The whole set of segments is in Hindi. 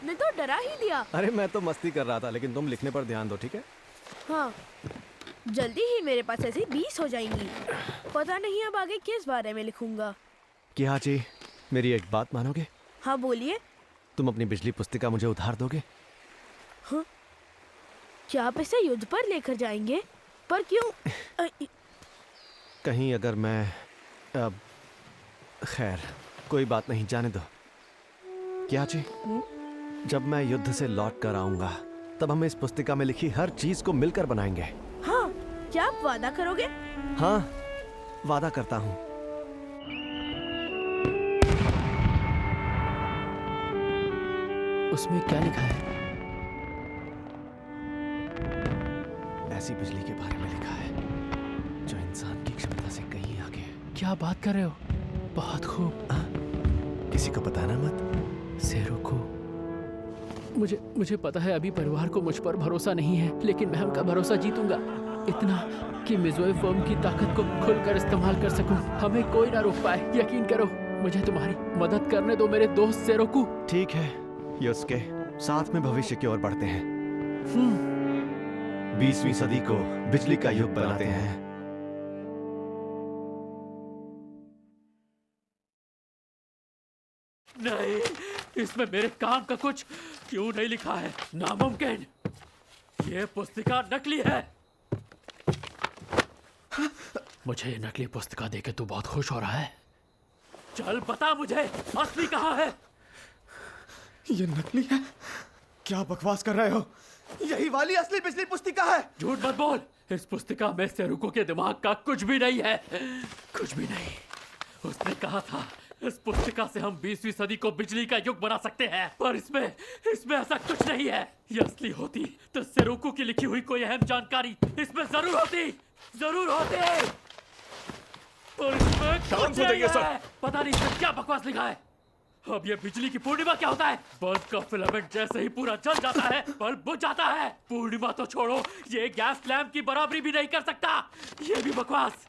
आपने तो डरा ही दिया। अरे मैं तो मस्ती कर रहा था, लेकिन तुम लिखने पर ध्यान दो, ठीक है? हाँ, जल्दी ही मेरे पास ऐसी 20 हो जाएंगी। पता नहीं अब आगे किस बारे में लिखूंगा। क्या जी, मेरी एक बात मानोगे? हाँ बोलिए। तुम अपनी बिजली पुस्तिका मुझे उधार दोगे? हाँ? क्या आप इसे युद्ध पर लेकर जाएंगे? पर क्यों? कहीं अगर मैं खैर कोई बात नहीं, जाने दो। क्या जी, जब मैं युद्ध से लौट कर आऊंगा तब हम इस पुस्तिका में लिखी हर चीज को मिलकर बनाएंगे। हाँ, क्या आप वादा करोगे? हाँ, वादा करता हूँ। उसमें क्या लिखा है? ऐसी बिजली के बारे में लिखा है जो इंसान की क्षमता से कहीं आगे है। क्या बात कर रहे हो? बहुत खूब। किसी को बताना मत। सेरुको, मुझे पता है अभी परिवार को मुझ पर भरोसा नहीं है, लेकिन मैं उनका भरोसा जीतूंगा, इतना कि मिज़ोए फर्म की ताकत को खुलकर इस्तेमाल कर सकूं। हमें कोई ना रोक पाए, यकीन करो। मुझे तुम्हारी मदद करने दो मेरे दोस्त सेरुको। ठीक है योस्के, साथ में भविष्य की ओर बढ़ते हैं। 20वीं सदी को बिजली का युग बनाते हैं। नहीं, इसमें मेरे काम का कुछ क्यों नहीं लिखा है? नामुमकिन! ये पुस्तिका नकली है। मुझे ये नकली पुस्तिका देके तू बहुत खुश हो रहा है? चल बता मुझे, असली कहाँ है? ये नकली है? क्या बकवास कर रहे हो? यही वाली असली बिजली पुस्तिका है। झूठ मत बोल। इस पुस्तिका में सेरुको के दिमाग का कुछ भी नहीं है, कुछ भी नहीं। उसने कहा था इस पुस्तिका से हम 20वीं सदी को बिजली का युग बना सकते हैं, पर इसमें ऐसा कुछ नहीं है। ये असली होती तो सेरुको की लिखी हुई कोई अहम जानकारी इसमें जरूर होती। और इसमें कुछ नहीं है। पता नहीं इसमें क्या बकवास लिखा है। अब ये बिजली की पूर्णिमा क्या होता है? बल्ब का फिलामेंट जैसे ही पूरा जल जाता है, बल्ब बुझ जाता है। पूर्णिमा तो छोड़ो, ये गैस लैंप की बराबरी भी नहीं कर सकता। ये भी बकवास।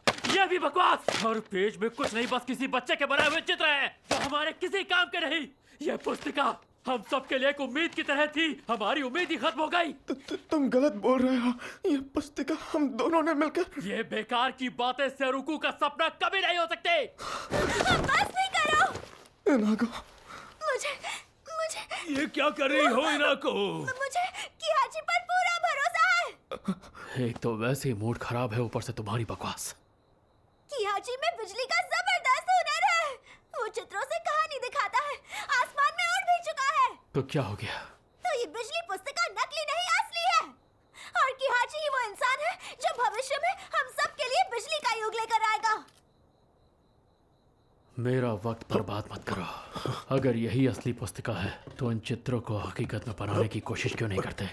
हर पेज में कुछ नहीं, बस किसी बच्चे के बनाए हुए चित्र हैं जो हमारे किसी काम के नहीं। ये पुस्तिका हम सब के लिए एक उम्मीद की तरह थी। हमारी उम्मीद ही खत्म हो गई। तुम गलत बोल रहे हो। ये पुस्तिका हम दोनों ने मिलकर। ये बेकार की बातें सेरुको का सपना कभी नहीं हो सकते। बस नहीं करो। इनाको, मुझे ये क्या कर रही हो इनाको? मुझे किहाची पर पूरा भरोसा है। एक तो वैसे ही मूड खराब है, ऊपर से तुम्हारी बकवास। किहाची में बिजली का जबरदस्त हुनर है। वो चित्रों से कहानी दिखाता है, आसमान में उड़ भी चुका है। तो क्या हो गया? तो ये बिजली पुस्तिका नकली नहीं असली है। और किहाची ही वो इंसान है जो भविष्य में हम सब के लिए बिजली का युग लेकर आएगा। मेरा वक्त बर्बाद मत करो। अगर यही असली पुस्तिका है तो इन चित्रों को हकीकत में बनाने की कोशिश क्यों नहीं करते?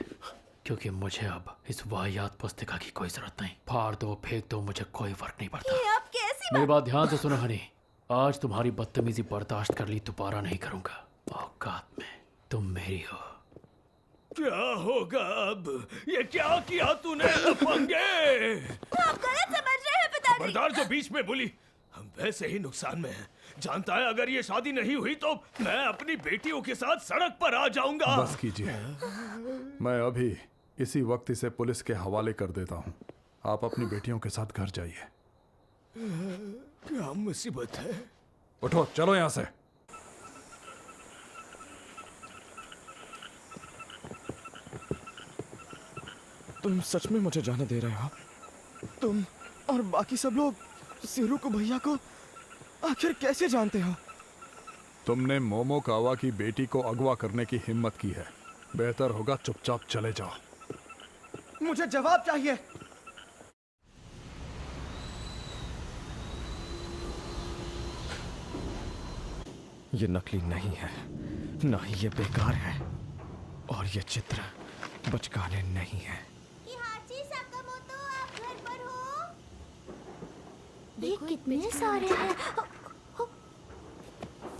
क्योंकि मुझे अब इस वाहियात पुस्तिका की कोई जरूरत नहीं। फाड़ दो, फेंक दो, मुझे कोई फर्क नहीं पड़ता। ये अब कैसी मेरी बात ध्यान से सुनो हनी। आज तुम्हारी बदतमीजी बर्दाश्त कर ली, दोबारा नहीं करूंगा। औकात में तुम मेरी हो। क्या होगा अब? ये क्या किया तूने पंगे? आप गलत समझ रहे हैं पिताजी। खबरदार जो बीच में बोली। हम वैसे ही नुकसान में हैं। जानता है अगर ये शादी नहीं हुई तो मैं अपनी बेटियों के साथ सड़क पर आ जाऊंगा। बस कीजिए, मैं अभी इसी वक्त इसे पुलिस के हवाले कर देता हूँ। आप अपनी बेटियों के साथ घर जाइए। क्या मुसीबत है? उठो, चलो यहाँ से। तुम सच में मुझे जाने दे रहे हो? तुम और बाकी सब लोग सेरुको भैया को आखिर कैसे जानते हो? तुमने मोमोकावा की बेटी को अगवा करने की हिम्मत की है। बेहतर होगा चुपचाप चले जाओ। मुझे जवाब चाहिए। ये नकली नहीं है, ना ही ये बेकार है, और ये चित्र बचकाने नहीं है। किहाची साकामोतो, आप घर पर हो? ये कितने सारे हैं।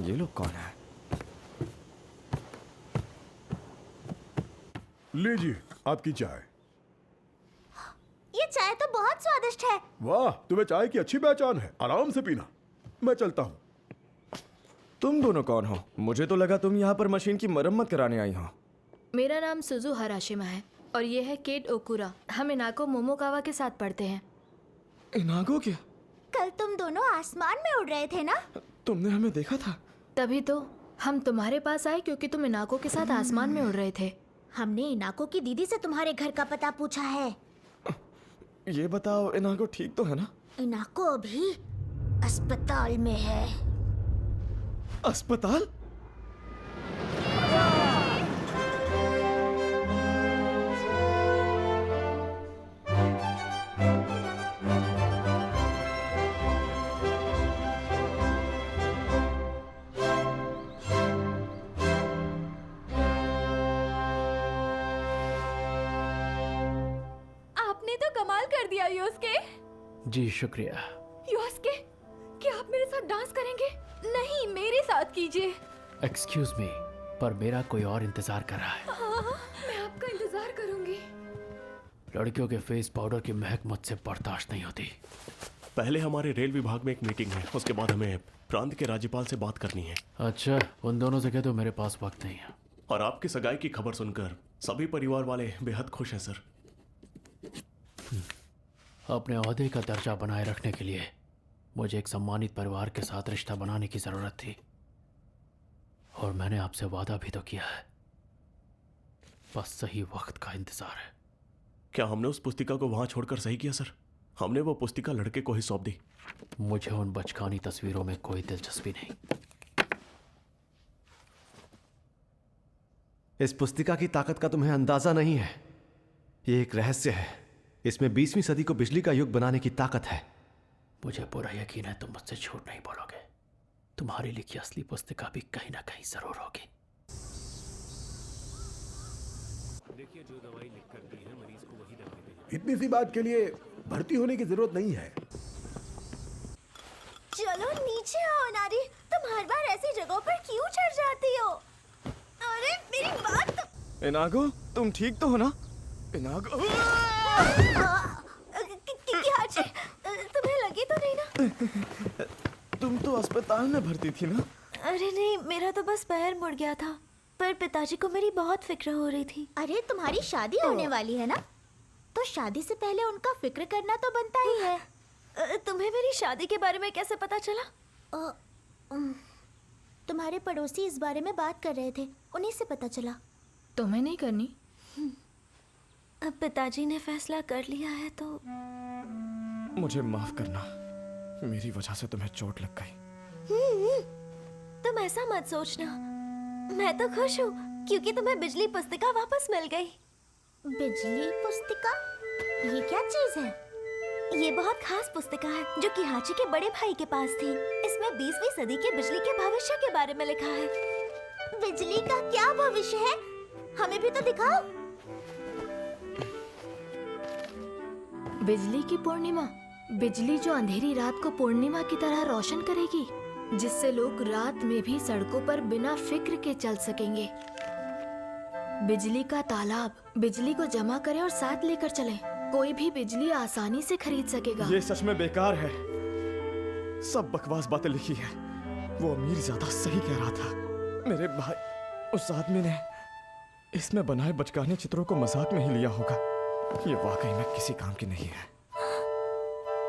ये लोग कौन है? लीजिए आपकी चाय। ये चाय तो बहुत स्वादिष्ट है। वाह, तुम्हें चाय की अच्छी पहचान है। आराम से पीना, मैं चलता हूँ। तुम दोनों कौन हो? मुझे तो लगा तुम यहाँ पर मशीन की मरम्मत कराने आई हो। मेरा नाम सुजु हराशिमा है और ये है केट ओकुरा। हम इनाको मोमोकावा के साथ पढ़ते हैं। इनागो क्या? कल तुम दोनों आसमान में उड़ रहे थे ना? तुमने हमें देखा था? तभी तो हम तुम्हारे पास आए क्योंकि तुम इनाको के साथ आसमान में उड़ रहे थे। हमने इनाको की दीदी से तुम्हारे घर का पता पूछा है। ये बताओ, इनागो ठीक तो है ना? इनाको अभी अस्पताल में है। अस्पताल? आपने तो कमाल कर दिया योस्के। जी शुक्रिया। योस्के, क्या आप मेरे साथ डांस करेंगे? नहीं, मेरे साथ कीजिए। एक्सक्यूज मी, पर मेरा कोई और इंतजार कर रहा है। मैं आपका इंतजार करूंगी। लड़कियों के फेस पाउडर की महक मुझसे बर्दाश्त नहीं होती। पहले हमारे रेल विभाग में एक मीटिंग है, उसके बाद हमें प्रांत के राज्यपाल से बात करनी है। अच्छा, उन दोनों से कह दो मेरे पास वक्त नहीं है। और आपकी सगाई की खबर सुनकर सभी परिवार वाले बेहद खुश हैं सर। अपने ओहदे का दर्जा बनाए रखने के लिए मुझे एक सम्मानित परिवार के साथ रिश्ता बनाने की जरूरत थी, और मैंने आपसे वादा भी तो किया है। बस सही वक्त का इंतजार है। क्या हमने उस पुस्तिका को वहां छोड़कर सही किया सर? हमने वो पुस्तिका लड़के को ही सौंप दी। मुझे उन बचकानी तस्वीरों में कोई दिलचस्पी नहीं। इस पुस्तिका की ताकत का तुम्हें अंदाजा नहीं है। ये एक रहस्य है। इसमें 20वीं सदी को बिजली का युग बनाने की ताकत है। मुझे पूरा यकीन है तुम मुझसे झूठ नहीं बोलोगे। तुम्हारी लिखी असली पुस्तिका भी कहीं ना कहीं जरूर होगी। देखिए, जो दवाई लिख कर दी है मरीज को वही दवाई दें। इतनी सी बात के लिए भर्ती होने की जरूरत नहीं है। चलो नीचे आओ नारी, तुम हर बार ऐसी जगहों पर क्यों चढ़ जाती हो? अरे मेरी बात तो... इनागो, तुम ठीक तो हो ना? इनागो, किहाची, तुम्हें लगी तो नहीं ना? तुम तो अस्पताल में भर्ती थी ना? अरे नहीं, मेरा तो बस पैर मुड़ गया था, पर पिताजी को मेरी बहुत फिक्र हो रही थी। अरे तुम्हारी शादी होने वाली है ना, तो शादी से पहले उनका फिक्र करना तो बनता ही है। तुम्हें मेरी शादी के बारे में कैसे पता चला? तुम्हारे पड़ोसी इस बारे में बात कर रहे थे, उन्हीं से पता चला। तुम्हें नहीं करनी? अब पिताजी ने फैसला कर लिया है तो... मुझे माफ करना, मेरी वजह से तुम्हें चोट लग गई। तुम ऐसा मत सोचना, मैं तो खुश हूँ क्योंकि तुम्हें बिजली पुस्तिका वापस मिल गई। बिजली पुस्तिका? ये क्या चीज है? ये बहुत खास पुस्तिका है जो किहाची के बड़े भाई के पास थी। इसमें 20वीं सदी के बिजली के भविष्य के बारे में लिखा है। बिजली का क्या भविष्य है? हमें भी तो दिखाओ। बिजली की पूर्णिमा, बिजली जो अंधेरी रात को पूर्णिमा की तरह रोशन करेगी, जिससे लोग रात में भी सड़कों पर बिना फिक्र के चल सकेंगे। बिजली का तालाब, बिजली को जमा करें और साथ लेकर चलें। कोई भी बिजली आसानी से खरीद सकेगा। ये सच में बेकार है, सब बकवास बातें लिखी है। वो अमीर ज्यादा सही कह रहा था। मेरे भाई, उस आदमी ने इसमें बनाए बचकाने चित्रों को मजाक में ही लिया होगा। ये वाकई में किसी काम की नहीं है।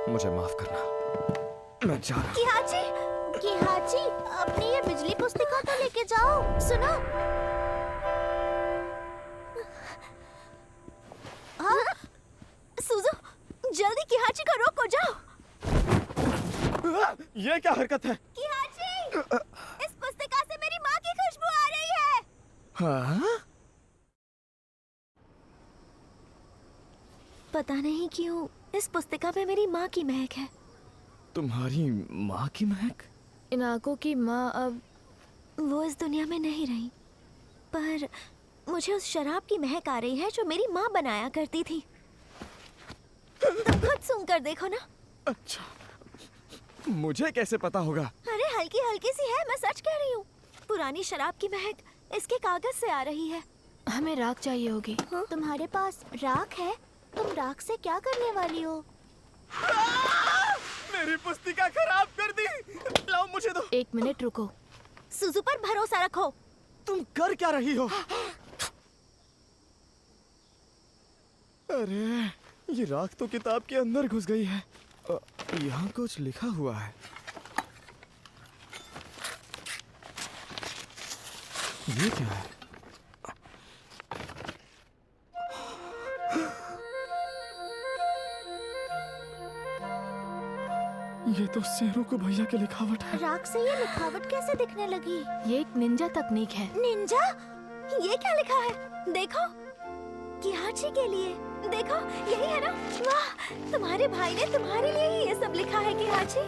मुझे माफ करना, मैं जा रहा हूँ। किहाची, अपनी ये बिजली पुस्तिका तो लेके जाओ। सुनो, सुजो, जल्दी किहाची को रोको, जाओ। ये क्या हरकत है? किहाची, इस पुस्तिका से मेरी माँ की खुशबू आ रही है। हाँ? पता नहीं क्यों इस पुस्तिका में मेरी माँ की महक है। तुम्हारी माँ की महक? इनाको की माँ अब... वो इस दुनिया में नहीं रही, पर मुझे उस शराब की महक आ रही है जो मेरी माँ बनाया करती थी। तुम खुद सुनकर देखो ना। अच्छा, मुझे कैसे पता होगा? अरे हल्की हल्की सी है, मैं सच कह रही हूँ। पुरानी शराब की महक इसके कागज से आ रही है। हमें राख चाहिए होगी। तुम्हारे पास राख है? तुम राख से क्या करने वाली हो? मेरी पुस्तिका खराब कर दी। लाओ मुझे दो। 1 मिनट रुको। सुजू पर भरोसा रखो। तुम कर क्या रही हो? अरे ये राख तो किताब के अंदर घुस गई है। यहाँ कुछ लिखा हुआ है। ये क्या है? ये तो शेरों को भैया की लिखावट है। राख से ये लिखावट कैसे दिखने लगी? ये एक निंजा तकनीक है। निंजा? ये क्या लिखा है? देखो, किहाची के लिए। देखो, यही है ना? वाह, तुम्हारे भाई ने तुम्हारे लिए ही ये सब लिखा है किहाची।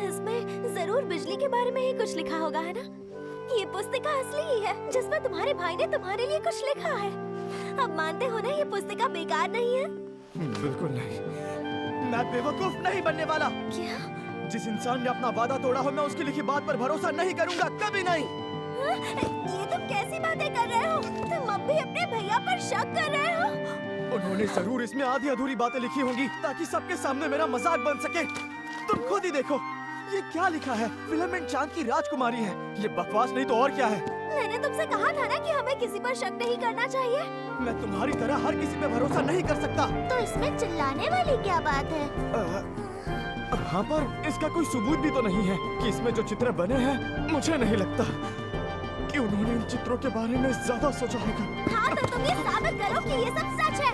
इसमें जरूर बिजली के बारे में ही कुछ लिखा होगा, है ना? ये पुस्तिका असली ही है, जिसमें तुम्हारे भाई ने तुम्हारे लिए कुछ लिखा है। अब मानते हो ना ये पुस्तिका बेकार नहीं है? बिल्कुल नहीं। मैं बेवकूफ नहीं बनने वाला। क्या? जिस इंसान ने अपना वादा तोड़ा हो, मैं उसकी लिखी बात पर भरोसा नहीं करूंगा, कभी नहीं। हाँ? ये तुम कैसी बातें कर रहे हो? तुम अब भी अपने भैया पर शक कर रहे हो? उन्होंने जरूर इसमें आधी अधूरी बातें लिखी होंगी ताकि सबके सामने मेरा मजाक बन सके। तुम खुद ही देखो, ये क्या लिखा है? फिलामेंट चांद की राजकुमारी है। ये बकवास नहीं तो और क्या है? मैंने तुमसे कहा था ना कि हमें किसी पर शक नहीं करना चाहिए। मैं तुम्हारी तरह हर किसी पे भरोसा नहीं कर सकता। तो इसमें चिल्लाने वाली क्या बात है? हाँ, पर इसका कोई सबूत भी तो नहीं है कि इसमें जो चित्र बने हैं, मुझे नहीं लगता कि उन्होंने इन चित्रों के बारे में ज्यादा सोचा होगा। हाँ, तो तुम ये साबित करो कि ये सब सच है।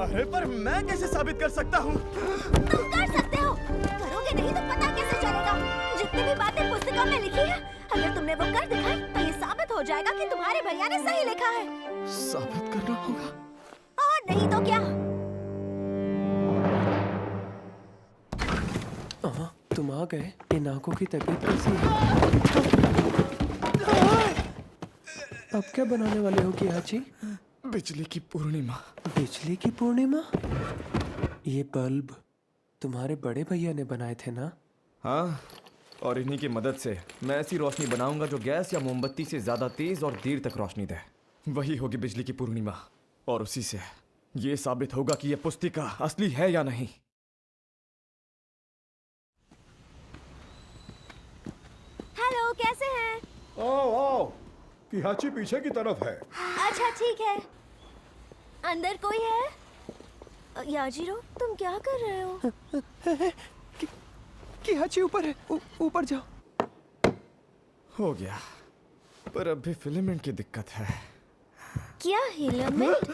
अरे पर मैं कैसे साबित कर सकता हूँ? तुम कर सकते हो, करोगे नहीं तो पता कैसे चलेगा? जितनी भी बातें पुस्तिका में लिखी है, अगर तुमने वो कर दिखाई तो ये साबित हो जाएगा कि तुम्हारे भैया ने सही लिखा है। साबित करना होगा? और नहीं तो क्या? तुम आ गए। इन आंखों की तबीयत कैसी है? अब क्या बनाने वाले हो किहाची? बिजली की पूर्णिमा। बिजली की पूर्णिमा? ये बल्ब तुम्हारे बड़े भैया ने बनाए थे ना? हाँ, और इन्हीं की मदद से मैं ऐसी रोशनी बनाऊंगा जो गैस या मोमबत्ती से ज्यादा तेज और देर तक रोशनी दे। वही होगी बिजली की पूर्णिमा, और उसी से ये साबित होगा कि यह पुस्तिका असली है या नहीं। हेलो, कैसे हैं? आओ आओ, किहाची पीछे की तरफ है। अच्छा, ठीक है। अंदर कोई है? याजीरो, तुम क्या कर रहे हो? किहाची ऊपर है, ऊपर जाओ। हो गया, पर अब भी फिलामेंट की दिक्कत है। क्या फिलामेंट?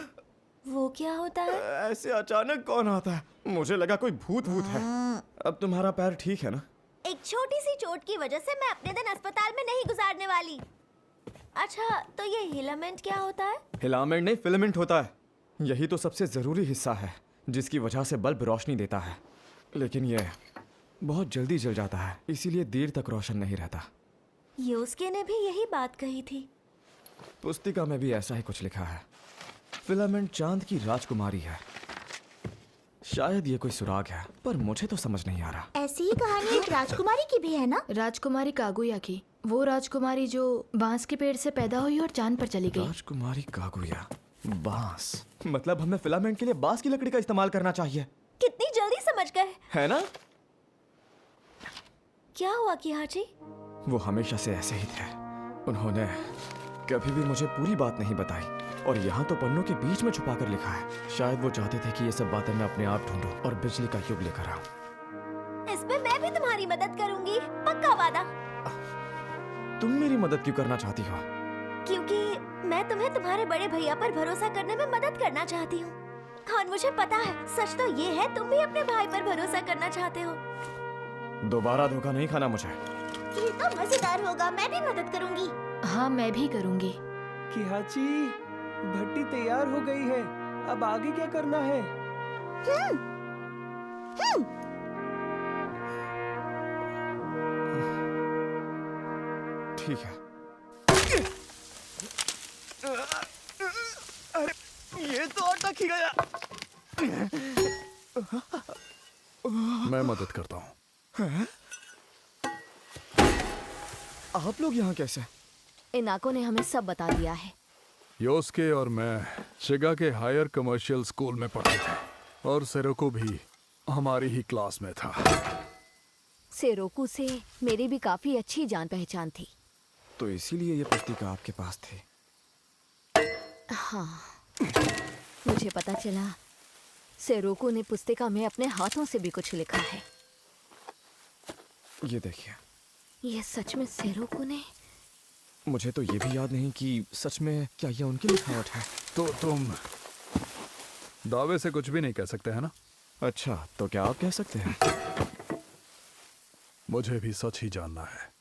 वो क्या होता है? ऐसे अचानक कौन आता है? मुझे लगा कोई भूत है। अब तुम्हारा पैर ठीक है ना? एक छोटी सी चोट की वजह से मैं अपने दिन अस्पताल में नहीं गुजारने वाली। अच्छा, तो ये फिलामेंट क्या होता है? फिलामेंट नहीं, फिलामेंट होता है। यही तो सबसे जरूरी हिस्सा है जिसकी वजह से बल्ब रोशनी देता है, लेकिन यह बहुत जल्दी जल जाता है, इसीलिए देर तक रोशन नहीं रहता। योस्के ने भी यही बात कही थी। पुस्तिका में भी ऐसा ही कुछ लिखा है। फिलामेंट चांद की राजकुमारी है। शायद ये कोई सुराग है, पर मुझे तो समझ नहीं आ रहा। ऐसी ही कहानी एक राजकुमारी की भी है ना? राजकुमारी कागुया की, वो राजकुमारी जो बांस के पेड़ से पैदा हुई और चांद पर चली गई। राजकुमारी कागुया, बांस, मतलब हमें फिलामेंट के लिए बांस की लकड़ी का इस्तेमाल करना चाहिए। कितनी जल्दी समझ गए, है ना? क्या हुआ किहाची? वो हमेशा से ऐसे ही थे। उन्होंने कभी भी मुझे पूरी बात नहीं बताई, और यहाँ तो पन्नों के बीच में छुपा कर लिखा है। शायद वो चाहते थे कि ये सब बातें मैं अपने आप ढूंढूं और बिजली का युग लेकर आऊं। इसमें मैं भी तुम्हारी मदद करूंगी, पक्का वादा। तुम मेरी मदद क्यों करना चाहती हो? क्योंकि मैं तुम्हें तुम्हारे बड़े भैया पर भरोसा करने में मदद करना चाहती हूँ। और मुझे पता है, सच तो ये है, तुम भी अपने भाई पर भरोसा करना चाहते हो। दोबारा धोखा नहीं खाना मुझे। ये तो मजेदार होगा, मैं भी मदद करूंगी। हाँ, मैं भी करूंगी। किहाची, भट्टी तैयार हो गई है। अब आगे क्या करना है? ठीक है। अरे ये तो अटक ही गया। मैं मदद करता हूँ। आप लोग यहाँ कैसे? इनाको ने हमें सब बता दिया है। योस्के और मैं शिगा के हायर कमर्शियल स्कूल में पढ़ते थे, और सेरोको भी हमारी ही क्लास में था। सेरोकू से मेरी भी काफी अच्छी जान पहचान थी। तो इसीलिए ये पुस्तिका आपके पास थी। हाँ, मुझे पता चला सेरोकू ने पुस्तिका में अपने हाथों से भी कुछ लिखा है। ये देखिए। ये सच में सेरोकू ने? मुझे तो ये भी याद नहीं कि सच में क्या ये उनकी लिखावट है। तो तुम दावे से कुछ भी नहीं कह सकते है ना? अच्छा, तो क्या आप कह सकते हैं? मुझे भी सच ही जानना है।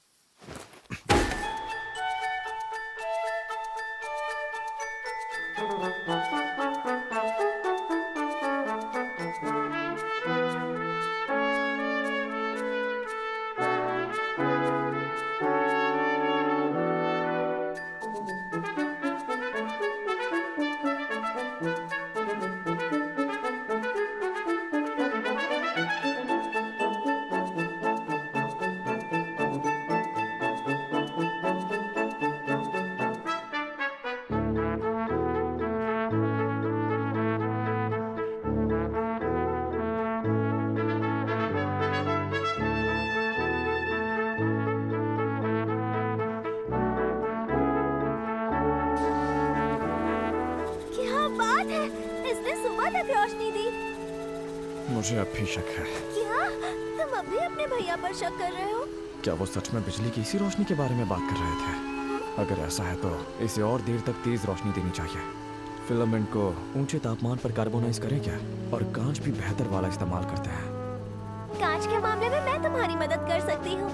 रोशनी दी। मुझे अब भी शक है। क्या तुम अभी अपने भैया पर शक कर रहे हो? क्या वो सच में बिजली की इसी रोशनी के बारे में बात कर रहे थे? अगर ऐसा है तो इसे और देर तक तेज रोशनी देनी चाहिए। फिलामेंट को ऊंचे तापमान पर कार्बोनाइज करें क्या? और कांच भी बेहतर वाला इस्तेमाल करते हैं। कांच के मामले में मैं तुम्हारी मदद कर सकती हूँ।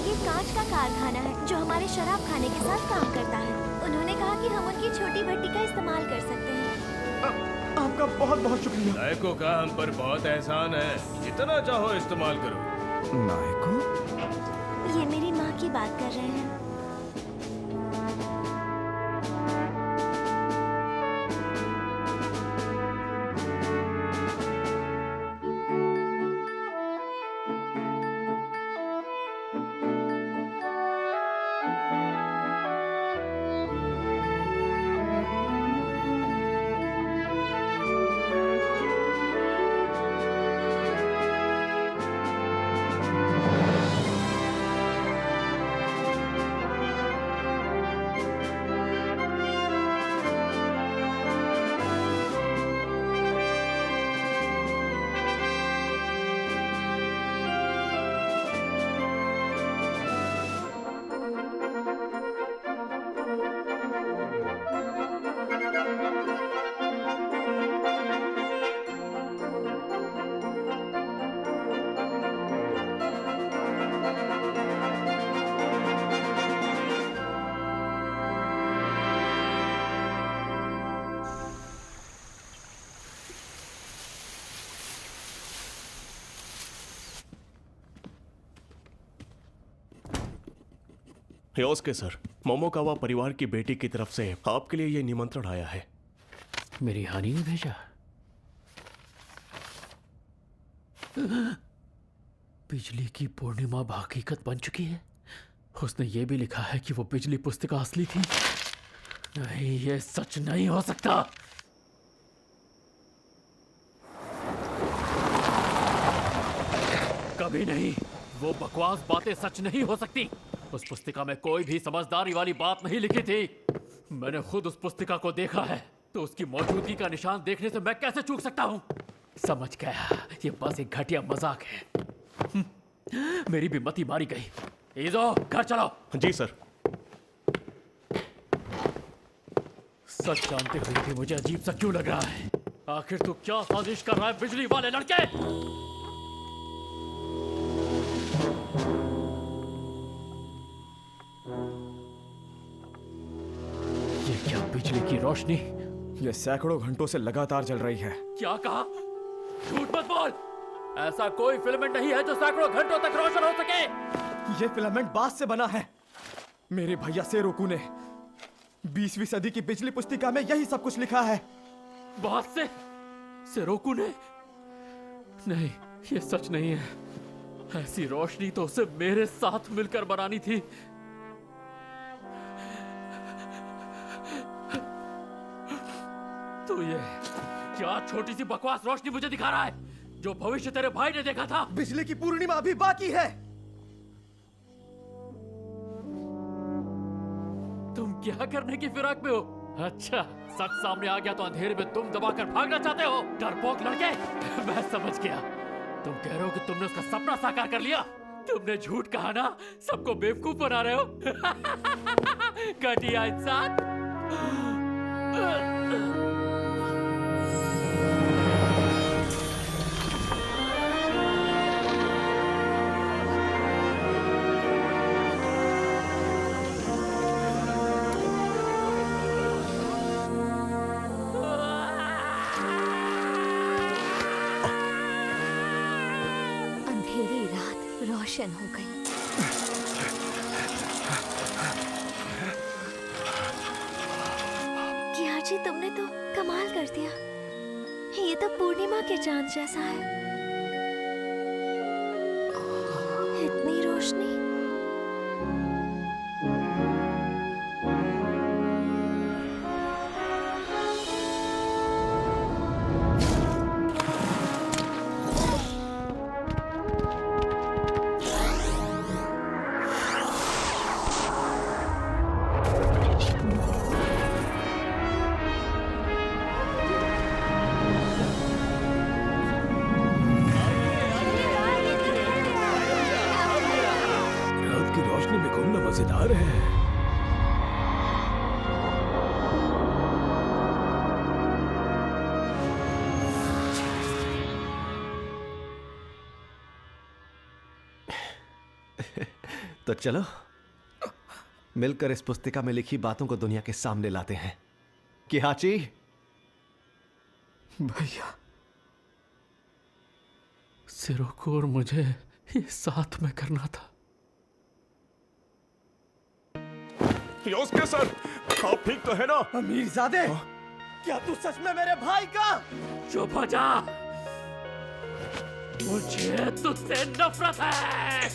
ये कांच का कारखाना है जो हमारे शराब खाने के साथ काम करता है। उन्होंने कहा कि हम उनकी छोटी भट्टी का इस्तेमाल कर सकते हैं। आपका बहुत बहुत शुक्रिया। नायको का हम पर बहुत एहसान है, जितना चाहो इस्तेमाल करो। नायको? ये मेरी माँ की बात कर रहे हैं। योस्के सर, मोमोकावा परिवार की बेटी की तरफ से आपके लिए यह निमंत्रण आया है। मेरी हानि ने भेजा? बिजली की पूर्णिमा हकीकत बन चुकी है। उसने ये भी लिखा है कि वो बिजली पुस्तिका असली थी। नहीं, ये सच नहीं हो सकता। कभी नहीं। वो बकवास बातें सच नहीं हो सकती। उस पुस्तिका में कोई भी समझदारी वाली बात नहीं लिखी थी। मैंने खुद उस पुस्तिका को देखा है, तो उसकी मौजूदगी का निशान देखने से मैं कैसे चूक सकता हूँ? समझ गया, ये बस एक घटिया मजाक है। मेरी भी मति मारी गई। ईजो, घर चलो। जी सर। सच जानते हुए भी मुझे अजीब सा क्यों लग रहा है? आखिर तू क्या साजिश कर रहा है बिजली वाले लड़के? ये क्या बिजली की रोशनी? ये सैकड़ों घंटों से लगातार जल रही है। क्या कहा? झूठ मत बोल। ऐसा कोई फिलामेंट नहीं है जो सैकड़ों घंटों तक रोशन हो सके। ये फिलामेंट बांस से बना है। मेरे भैया सेरोकू ने 20वीं सदी की बिजली पुस्तिका में यही सब कुछ लिखा है। बांस से? सेरोकू ने? नहीं, ये सच नहीं है। ऐसी रोशनी तो उसे मेरे साथ मिलकर बनानी थी। तो ये क्या छोटी सी बकवास रोशनी मुझे दिखा रहा है? जो भविष्य तेरे भाई ने देखा था। बिजली की पूर्णिमा अभी बाकी है। तुम क्या करने की फिराक में हो? अच्छा, सच सामने आ गया तो अंधेरे में तुम दबाकर भागना चाहते हो, डरपोक लड़के। मैं समझ गया, तुम कह रहे हो कि तुमने उसका सपना साकार कर लिया। तुमने झूठ कहा ना, सबको बेवकूफ बना रहे हो। घटिया इंसान। अंधेरी रात रोशन हो गई। किया जी, तुमने तो कमाल कर दिया। ये तो पूर्णिमा के चांद जैसा है। इतनी रोशनी। रात की रोशनी में घूमना मजेदार है। तो चलो मिलकर इस पुस्तिका में लिखी बातों को दुनिया के सामने लाते हैं। किहाची भैया, सिरोको और मुझे ये साथ में करना था। योस्के सर, आप ठीक तो है ना? अमीरजादे, क्या तू सच में मेरे भाई का? चुप हो जा, मुझे तुझसे नफरत है।